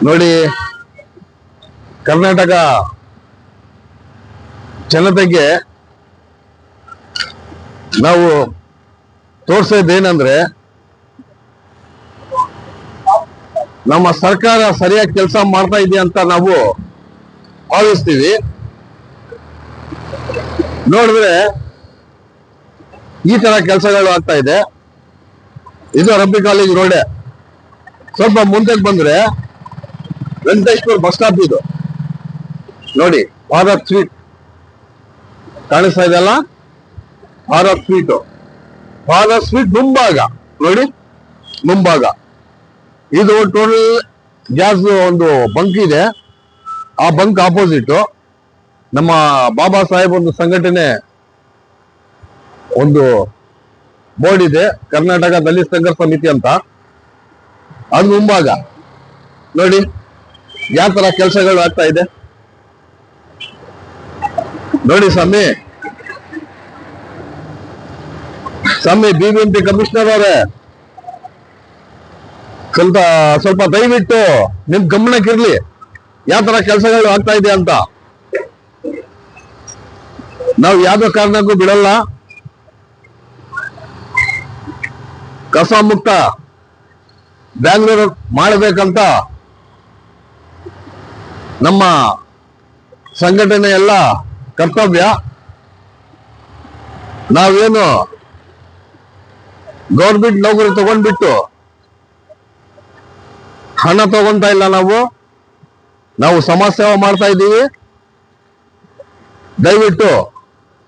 ನೋಡಿ, ಕರ್ನಾಟಕ ಜನತೆಗೆ ನಾವು ತೋರಿಸೋದೇನಂದ್ರೆ ನಮ್ಮ ಸರ್ಕಾರ ಸರಿಯಾಗಿ ಕೆಲಸ ಮಾಡ್ತಾ ಇದೆ ಅಂತ ನಾವು ಭಾವಿಸ್ತೀವಿ. ನೋಡಿದ್ರೆ ಈ ತರ ಕೆಲಸಗಳು ಆಗ್ತಾ ಇದೆ. ಇದು ರಬ್ಬಿ ಕಾಲೇಜ್ ರೋಡ್. ಸ್ವಲ್ಪ ಮುಂದಕ್ಕೆ ಬಂದ್ರೆ ವೆಂಕಟೇಶ್ವರ ಬಸ್ ಸ್ಟಾಪ್. ಇದು ನೋಡಿ, ಭಾರತ್ ಸ್ವೀಟ್ ಕಾಣಿಸ್ತಾ ಇದೆಯಲ್ಲ, ಭಾರತ್ ಸ್ವೀಟ್ ಮುಂಭಾಗ ನೋಡಿ, ಮುಂಭಾಗ ಇದು ಟೋಟಲ್ ಗ್ಯಾಸ್ ಒಂದು ಬಂಕ್ ಇದೆ. ಆ ಬಂಕ್ ಆಪೋಸಿಟ್ ನಮ್ಮ ಬಾಬಾ ಸಾಹೇಬ್ ಒಂದು ಸಂಘಟನೆ ಒಂದು ಬೋರ್ಡ್ ಇದೆ, ಕರ್ನಾಟಕ ದಲಿತ ಸಂಘರ್ಷ ಸಮಿತಿ ಅಂತ. ಅದು ಮುಂಭಾಗ ನೋಡಿ ಯಾವ ತರ ಕೆಲಸಗಳು ಆಗ್ತಾ ಇದೆ ನೋಡಿ. ಸ್ವಾಮಿ BBMP ಕಮಿಷನರ್ ಅವರೇ, ಸ್ವಲ್ಪ ದಯವಿಟ್ಟು ನಿಮ್ ಗಮನಕ್ಕಿರ್ಲಿ ಯಾವ ತರ ಕೆಲಸಗಳು ಆಗ್ತಾ ಇದೆ ಅಂತ. ನಾವು ಯಾವ್ದೋ ಕಾರಣಕ್ಕೂ ಬಿಡಲ್ಲ. ಕಸ ಮುಕ್ತ ಬ್ಯಾಂಗ್ಳೂರು ಮಾಡಬೇಕಂತ ನಮ್ಮ ಸಂಘಟನೆ ಎಲ್ಲ ಕರ್ತವ್ಯ. ನಾವೇನು ಗೌರ್ಮೆಂಟ್ ನೌಕರಿ ತಗೊಂಡ್ಬಿಟ್ಟು ಹಣ ತಗೊಂತಾ ಇಲ್ಲ. ನಾವು ಸಮಾಜ ಸೇವೆ ಮಾಡ್ತಾ ಇದ್ದೀವಿ. ದಯವಿಟ್ಟು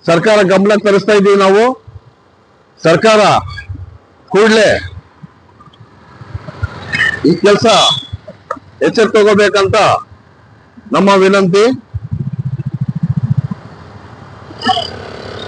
ಸರ್ಕಾರ ಗಮನಕ್ಕೆ ತರಿಸ್ತಾ ಇದ್ದೀವಿ. ನಾವು ಸರ್ಕಾರ ಕೂಡಲೇ ಈ ಕೆಲಸ ಎಚ್ಚರ ತಗೋಬೇಕಂತ ನಮ್ಮ ವಿನಂತಿ.